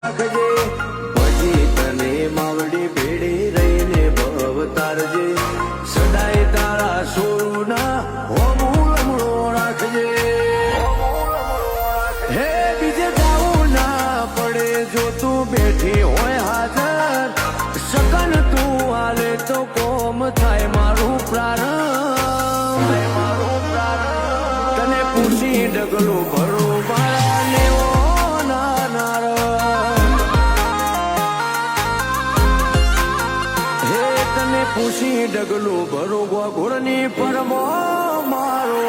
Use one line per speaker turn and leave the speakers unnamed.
પછી તને માવડી ભેડી રહીને ભવ તારજે સદાય તારા સોના હોમું લમણો રાખજે હે બીજે જાવું ના પડે જો તું બેઠી હોય હાજર સકન તું હાલે તો કોમ થાય મારું પ્રારંભ તને પૂછી ડગલું ભરું મારા લેવો પૂછી ડગલું ભરો ગોળની પરમો મારો